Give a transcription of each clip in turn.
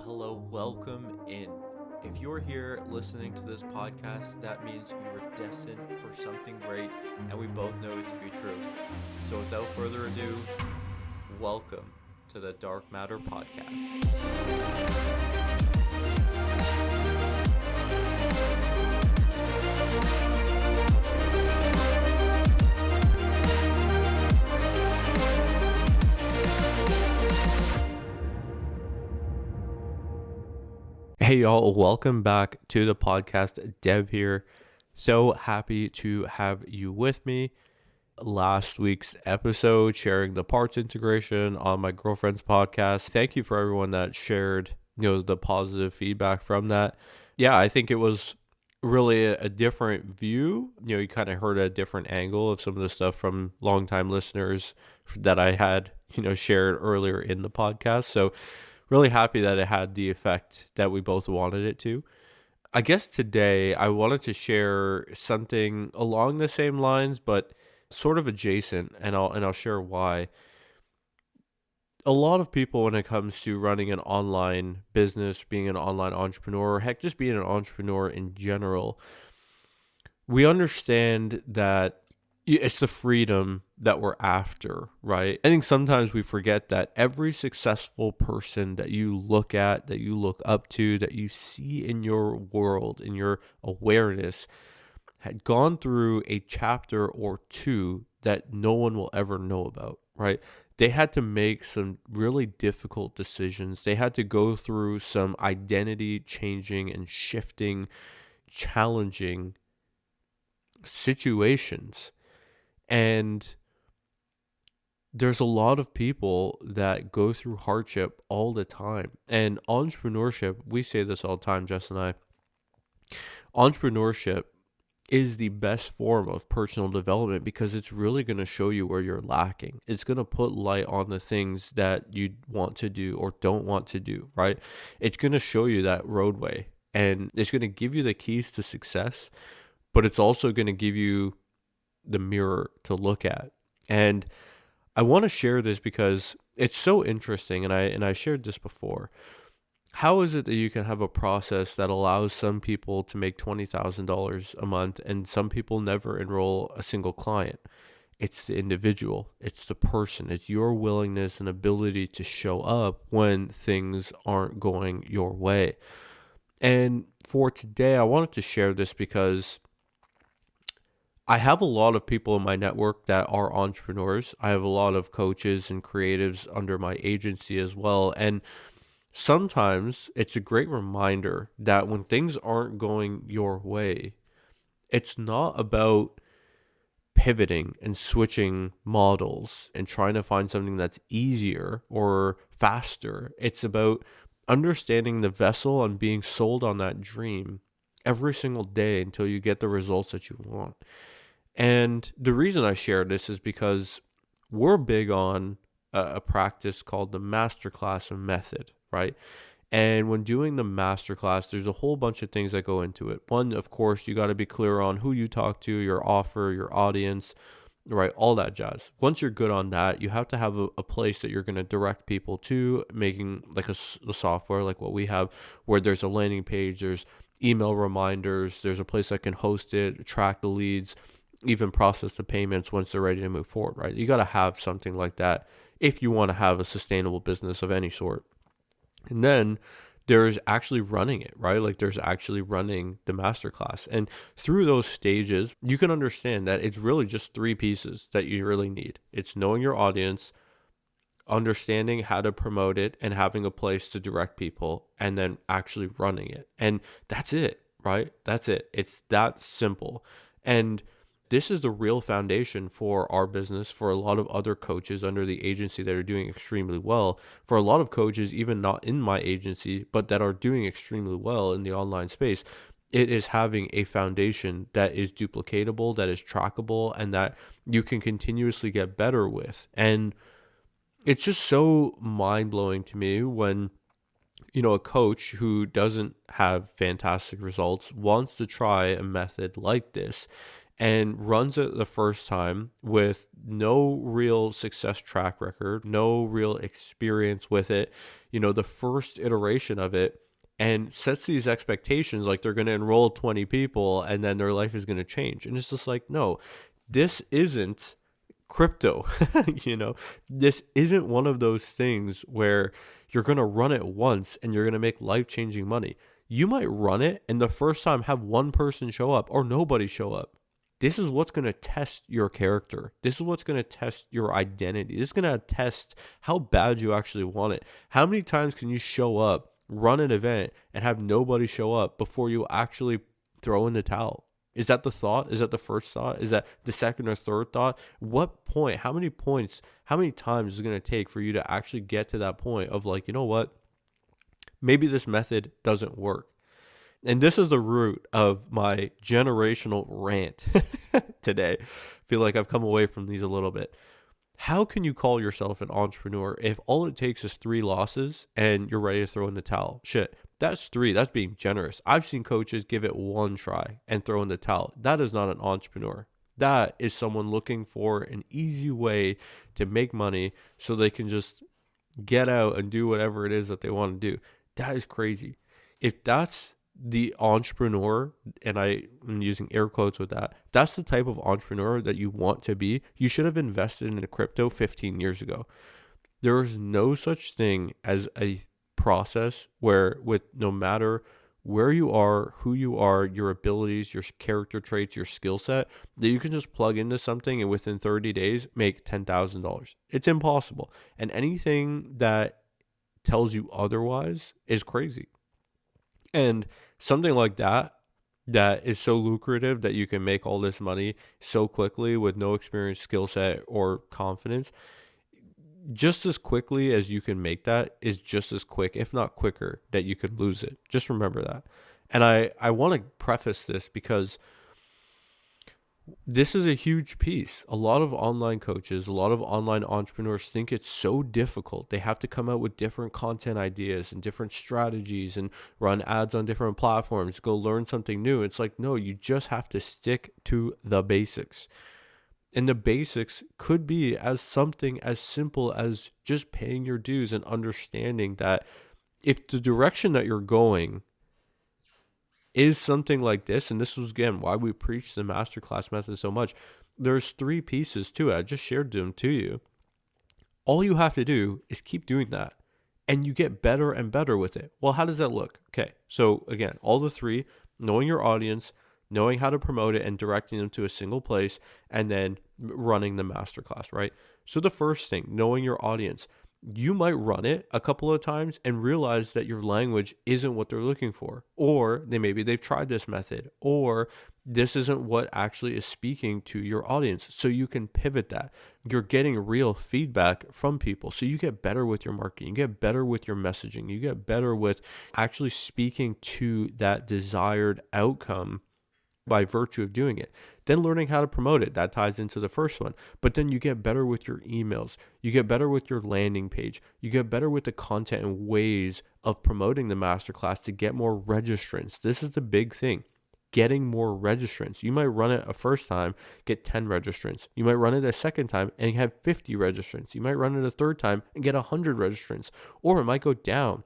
Hello, welcome in. If you're here listening to this podcast, that means you're destined for something great, and we both know it to be true. So without further ado, welcome to the Dark Matter Podcast. Hey y'all, welcome back to the podcast. Dev here. So happy to have you with me. Last week's episode, sharing the parts integration on my girlfriend's podcast. Thank you for everyone that shared, the positive feedback from that. Yeah, I think it was really a different view. You kind of heard a different angle of some of the stuff from longtime listeners that I had, shared earlier in the podcast. So really happy that it had the effect that we both wanted it to. I guess today I wanted to share something along the same lines, but sort of adjacent, and I'll share why. A lot of people, when it comes to running an online business, being an online entrepreneur, or heck, just being an entrepreneur in general, we understand that it's the freedom that we're after, right? I think sometimes we forget that every successful person that you look at, that you look up to, that you see in your world, in your awareness, had gone through a chapter or two that no one will ever know about, right? They had to make some really difficult decisions. They had to go through some identity changing and shifting, challenging situations. And there's a lot of people that go through hardship all the time. And entrepreneurship, we say this all the time, Jess and I, entrepreneurship is the best form of personal development because it's really going to show you where you're lacking. It's going to put light on the things that you want to do or don't want to do, right? It's going to show you that roadway, and it's going to give you the keys to success, but it's also going to give you the mirror to look at. And I want to share this because it's so interesting, and I shared this before. How is it that you can have a process that allows some people to make $20,000 a month and some people never enroll a single client? It's the individual, it's the person, it's your willingness and ability to show up when things aren't going your way. And for today, I wanted to share this because I have a lot of people in my network that are entrepreneurs. I have a lot of coaches and creatives under my agency as well. And sometimes it's a great reminder that when things aren't going your way, it's not about pivoting and switching models and trying to find something that's easier or faster. It's about understanding the vessel and being sold on that dream every single day until you get the results that you want. And the reason I share this is because we're big on a practice called the Masterclass method, right? And when doing the Masterclass, there's a whole bunch of things that go into it. One, of course, you got to be clear on who you talk to, your offer, your audience, right? All that jazz. Once you're good on that, you have to have a place that you're going to direct people to, making like a software like what we have, where there's a landing page, there's email reminders, there's a place that can host it, track the leads, even process the payments once they're ready to move forward, right? You got to have something like that if you want to have a sustainable business of any sort. And then there's actually running it, right? Like there's actually running the masterclass. And through those stages, you can understand that it's really just three pieces that you really need. It's knowing your audience, understanding how to promote it, and having a place to direct people, and then actually running it. And that's it, right? That's it. It's that simple. And this is the real foundation for our business, for a lot of other coaches under the agency that are doing extremely well, for a lot of coaches, even not in my agency, but that are doing extremely well in the online space. It is having a foundation that is duplicatable, that is trackable, and that you can continuously get better with. And it's just so mind-blowing to me when a coach who doesn't have fantastic results wants to try a method like this. and runs it the first time with no real success track record, no real experience with it, the first iteration of it, and sets these expectations like they're going to enroll 20 people and then their life is going to change. And it's just like, no, this isn't crypto. This isn't one of those things where you're going to run it once and you're going to make life-changing money. You might run it and the first time have one person show up or nobody show up. This is what's going to test your character. This is what's going to test your identity. This is going to test how bad you actually want it. How many times can you show up, run an event, and have nobody show up before you actually throw in the towel? Is that the thought? Is that the first thought? Is that the second or third thought? What point, how many points, how many times is it going to take for you to actually get to that point of like, you know what? Maybe this method doesn't work. And this is the root of my generational rant today. I feel like I've come away from these a little bit. How can you call yourself an entrepreneur if all it takes is 3 losses and you're ready to throw in the towel? Shit, that's 3. That's being generous. I've seen coaches give it 1 try and throw in the towel. That is not an entrepreneur. That is someone looking for an easy way to make money so they can just get out and do whatever it is that they want to do. That is crazy. If that's the entrepreneur, and I'm using air quotes with that, that's the type of entrepreneur that you want to be, you should have invested in crypto 15 years ago. There is no such thing as a process where, with no matter where you are, who you are, your abilities, your character traits, your skill set, that you can just plug into something and within 30 days make $10,000. It's impossible. And anything that tells you otherwise is crazy. And something like that is so lucrative that you can make all this money so quickly with no experience, skill set, or confidence, just as quickly as you can make that is just as quick, if not quicker, that you could lose it. Just remember that. And I want to preface this because this is a huge piece. A lot of online coaches, a lot of online entrepreneurs think it's so difficult. They have to come out with different content ideas and different strategies and run ads on different platforms, go learn something new. It's like, no, you just have to stick to the basics. And the basics could be as something as simple as just paying your dues and understanding that if the direction that you're going is something like this, and this was, again, why we preach the Masterclass method so much, there's 3 pieces to it. I just shared them to you. All you have to do is keep doing that, and you get better and better with it. Well, how does that look? Okay, so again, all the 3, knowing your audience, knowing how to promote it and directing them to a single place, and then running the Masterclass, right? So the first thing, knowing your audience. You might run it a couple of times and realize that your language isn't what they're looking for, or maybe they've tried this method, or this isn't what actually is speaking to your audience. So you can pivot that. You're getting real feedback from people. So you get better with your marketing, you get better with your messaging, you get better with actually speaking to that desired outcome by virtue of doing it. Then learning how to promote it, that ties into the first one. But then you get better with your emails, you get better with your landing page, you get better with the content and ways of promoting the masterclass to get more registrants. This is the big thing, getting more registrants. You might run it a first time, get 10 registrants. You might run it a second time and have 50 registrants. You might run it a third time and get 100 registrants, or it might go down.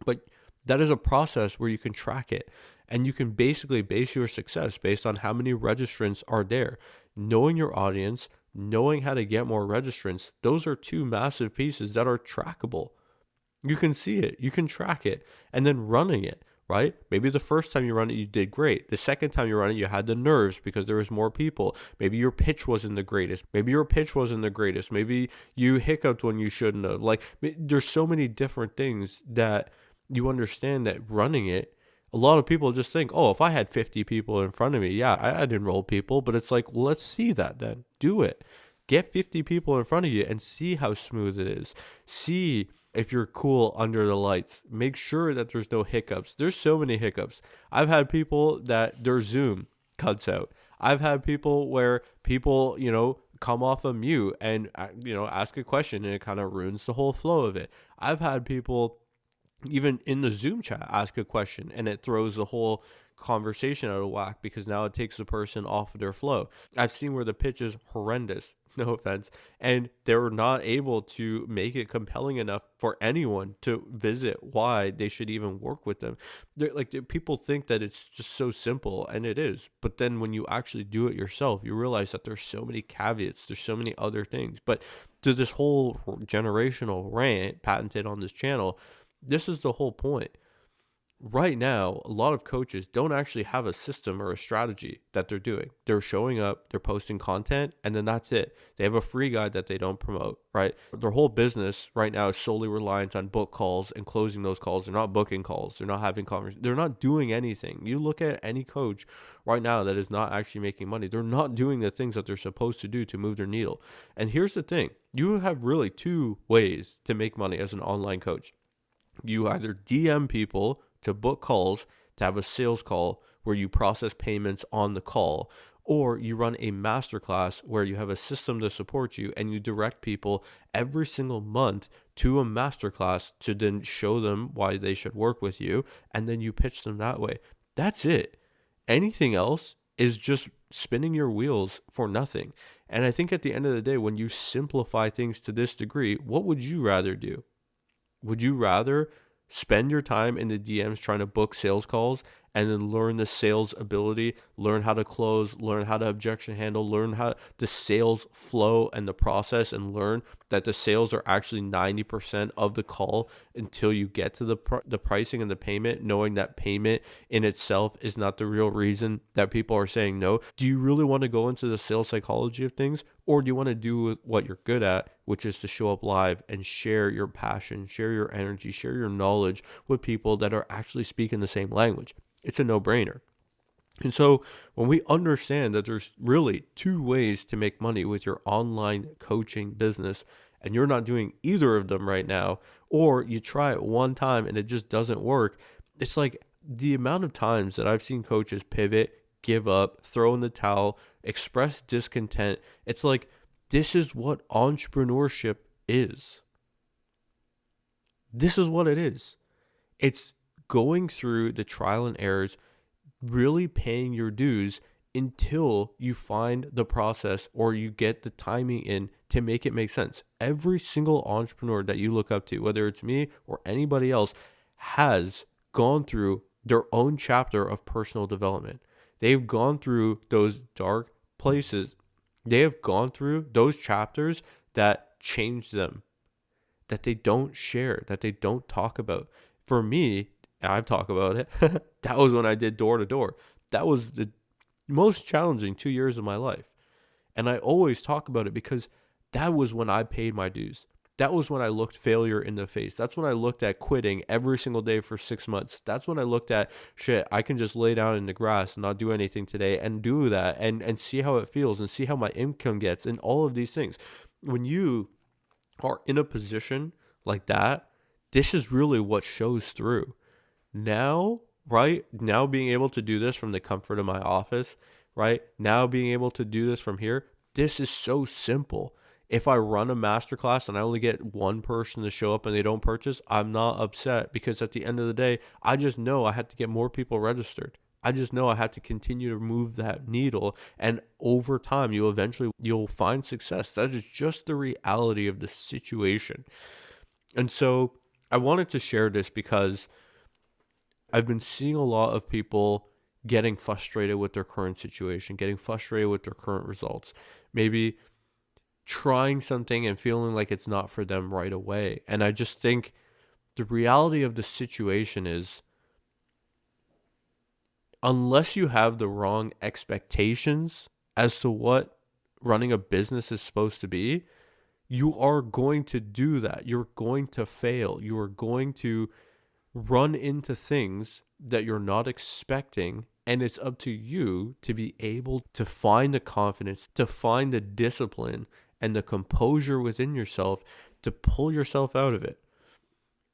But that is a process where you can track it. And you can basically base your success based on how many registrants are there. Knowing your audience, knowing how to get more registrants, those are 2 massive pieces that are trackable. You can see it, you can track it, and then running it, right? Maybe the first time you run it, you did great. The second time you run it, you had the nerves because there was more people. Maybe your pitch wasn't the greatest. Maybe you hiccuped when you shouldn't have. Like, there's so many different things that you understand that running it, a lot of people just think, oh, if I had 50 people in front of me, yeah, I'd enroll people. But it's like, well, let's see that then. Do it. Get 50 people in front of you and see how smooth it is. See if you're cool under the lights. Make sure that there's no hiccups. There's so many hiccups. I've had people that their Zoom cuts out. I've had people where people, come off a mute and, ask a question and it kind of ruins the whole flow of it. I've had people even in the Zoom chat ask a question and it throws the whole conversation out of whack because now it takes the person off of their flow. I've seen where the pitch is horrendous, no offense, and they're not able to make it compelling enough for anyone to visit why they should even work with them. People think that it's just so simple, and it is, but then when you actually do it yourself, you realize that there's so many caveats, there's so many other things. But to this whole generational rant patented on this channel, this is the whole point. Right now, a lot of coaches don't actually have a system or a strategy that they're doing. They're showing up, they're posting content, and then that's it. They have a free guide that they don't promote, right? Their whole business right now is solely reliant on book calls and closing those calls. They're not booking calls. They're not having conversations. They're not doing anything. You look at any coach right now that is not actually making money. They're not doing the things that they're supposed to do to move their needle. And here's the thing. You have really two ways to make money as an online coach. You either DM people to book calls, to have a sales call where you process payments on the call, or you run a masterclass where you have a system to support you and you direct people every single month to a masterclass to then show them why they should work with you, and then you pitch them that way. That's it. Anything else is just spinning your wheels for nothing. And I think at the end of the day, when you simplify things to this degree, what would you rather do? Would you rather spend your time in the DMs trying to book sales calls and then learn the sales ability, learn how to close, learn how to objection handle, learn how the sales flow and the process, and learn that the sales are actually 90% of the call until you get to the pricing and the payment, knowing that payment in itself is not the real reason that people are saying no? Do you really want to go into the sales psychology of things, or do you want to do what you're good at, which is to show up live and share your passion, share your energy, share your knowledge with people that are actually speaking the same language? It's a no-brainer. And so when we understand that there's really two ways to make money with your online coaching business, and you're not doing either of them right now, or you try it one time and it just doesn't work, it's like the amount of times that I've seen coaches pivot, give up, throw in the towel, express discontent. It's like, this is what entrepreneurship is. This is what it is. It's going through the trial and errors, really paying your dues until you find the process or you get the timing in to make it make sense. Every single entrepreneur that you look up to, whether it's me or anybody else, has gone through their own chapter of personal development. They've gone through those dark places. They have gone through those chapters that changed them, that they don't share, that they don't talk about. For me, I've talked about it. That was when I did door to door. That was the most challenging 2 years of my life. And I always talk about it because that was when I paid my dues. That was when I looked failure in the face. That's when I looked at quitting every single day for 6 months. That's when I looked at, shit, I can just lay down in the grass and not do anything today and do that and see how it feels and see how my income gets and all of these things. When you are in a position like that, this is really what shows through. Now, right? Now being able to do this from the comfort of my office, right? Now being able to do this from here, this is so simple. If I run a masterclass and I only get one person to show up and they don't purchase, I'm not upset, because at the end of the day, I just know I had to get more people registered. I just know I had to continue to move that needle, and over time, you'll find success. That is just the reality of the situation. And so I wanted to share this because I've been seeing a lot of people getting frustrated with their current situation, getting frustrated with their current results, maybe trying something and feeling like it's not for them right away. And I just think the reality of the situation is, unless you have the wrong expectations as to what running a business is supposed to be, you are going to do that. You're going to fail. You are going to run into things that you're not expecting, and it's up to you to be able to find the confidence, to find the discipline and the composure within yourself to pull yourself out of it.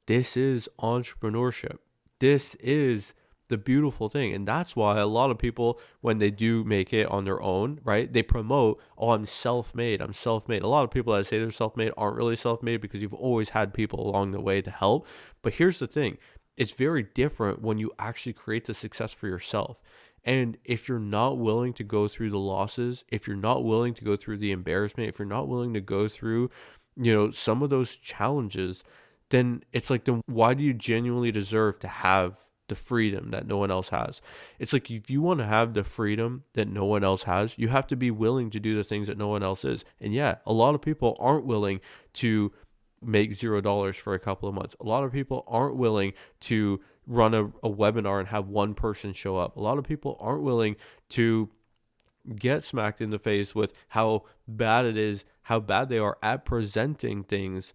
This is entrepreneurship. This is the beautiful thing. And that's why a lot of people, when they do make it on their own, right, they promote, oh, I'm self-made. A lot of people that say they're self-made aren't really self-made, because you've always had people along the way to help. But here's the thing. It's very different when you actually create the success for yourself. And if you're not willing to go through the losses, if you're not willing to go through the embarrassment, if you're not willing to go through, some of those challenges, then it's like, then why do you genuinely deserve to have the freedom that no one else has? It's like, if you want to have the freedom that no one else has, you have to be willing to do the things that no one else is. And yeah, a lot of people aren't willing to make $0 for a couple of months. A lot of people aren't willing to run a webinar and have one person show up. A lot of people aren't willing to get smacked in the face with how bad it is, how bad they are at presenting things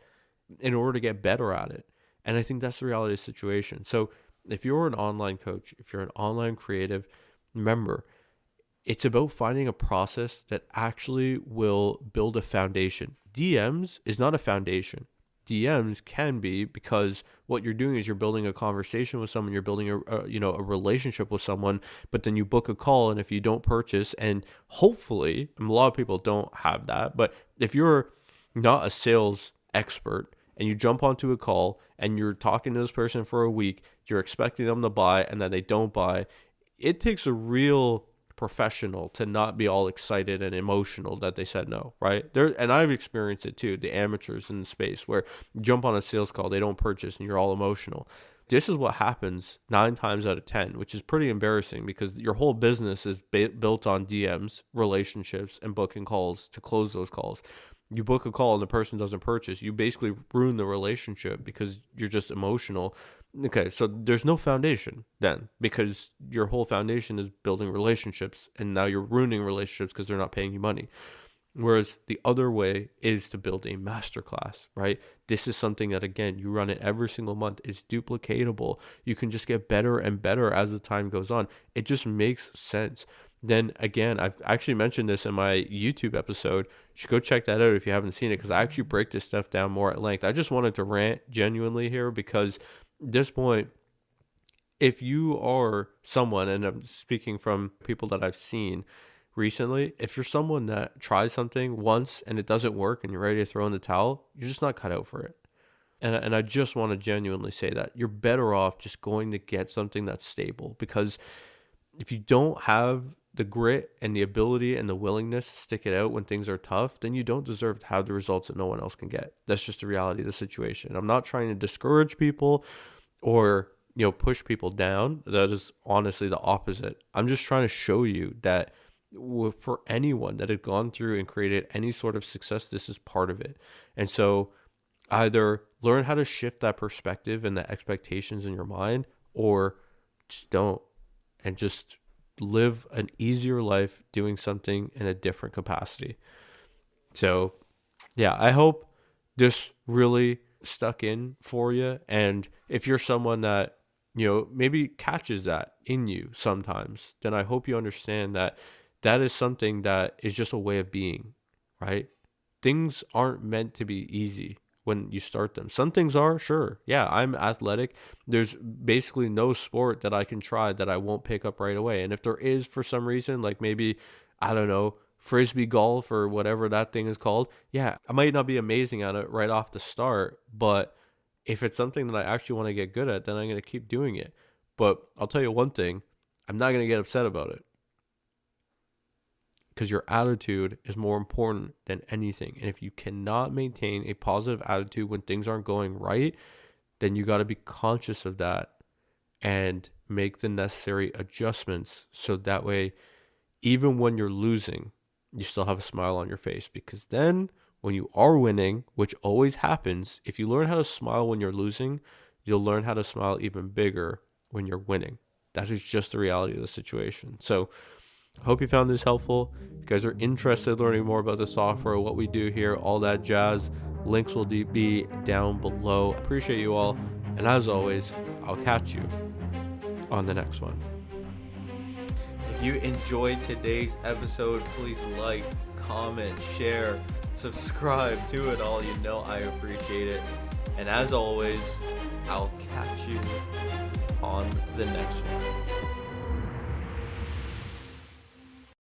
in order to get better at it. And I think that's the reality of the situation. So if you're an online coach, if you're an online creative, remember, it's about finding a process that actually will build a foundation. DMs is not a foundation. DMs can be, because what you're doing is you're building a conversation with someone, you're building a relationship with someone, but then you book a call, and if you don't purchase, and hopefully, a lot of people don't have that, but if you're not a sales expert and you jump onto a call and you're talking to this person for a week, you're expecting them to buy, and then they don't buy, it takes a real professional to not be all excited and emotional that they said no, right? And I've experienced it too, the amateurs in the space where you jump on a sales call, they don't purchase, and you're all emotional. This is what happens 9 times out of 10, which is pretty embarrassing, because your whole business is built on DMs, relationships, and booking calls to close those calls. You book a call and the person doesn't purchase, you basically ruin the relationship because you're just emotional. Okay, so there's no foundation then, because your whole foundation is building relationships, and now you're ruining relationships because they're not paying you money. Whereas the other way is to build a masterclass, right? This is something that, again, you run it every single month. It's duplicatable. You can just get better and better as the time goes on. It just makes sense. Then again, I've actually mentioned this in my YouTube episode. You should go check that out if you haven't seen it, because I actually break this stuff down more at length. I just wanted to rant genuinely here, because at this point, if you are someone, and I'm speaking from people that I've seen recently, if you're someone that tries something once and it doesn't work and you're ready to throw in the towel, you're just not cut out for it. And I just want to genuinely say that you're better off just going to get something that's stable, because if you don't have the grit and the ability and the willingness to stick it out when things are tough, then you don't deserve to have the results that no one else can get. That's just the reality of the situation. I'm not trying to discourage people or push people down. That is honestly the opposite. I'm just trying to show you that for anyone that has gone through and created any sort of success, this is part of it. And so either learn how to shift that perspective and the expectations in your mind, or just don't, and just live an easier life doing something in a different capacity. So yeah, I hope this really stuck in for you. And if you're someone that, maybe catches that in you sometimes, then I hope you understand that that is something that is just a way of being, right? Things aren't meant to be easy when you start them. Some things are, sure. Yeah, I'm athletic. There's basically no sport that I can try that I won't pick up right away. And if there is, for some reason, like maybe, I don't know, frisbee golf or whatever that thing is called, yeah, I might not be amazing at it right off the start, but if it's something that I actually want to get good at, then I'm going to keep doing it. But I'll tell you one thing, I'm not going to get upset about it, because your attitude is more important than anything. And if you cannot maintain a positive attitude when things aren't going right, then you got to be conscious of that and make the necessary adjustments, so that way, even when you're losing, you still have a smile on your face. Because then when you are winning, which always happens, if you learn how to smile when you're losing, you'll learn how to smile even bigger when you're winning. That is just the reality of the situation. So I hope you found this helpful. If you guys are interested in learning more about the software, what we do here, all that jazz, links will be down below. Appreciate you all. And as always, I'll catch you on the next one. If you enjoyed today's episode, please like, comment, share, subscribe to it all. I appreciate it. And as always, I'll catch you on the next one.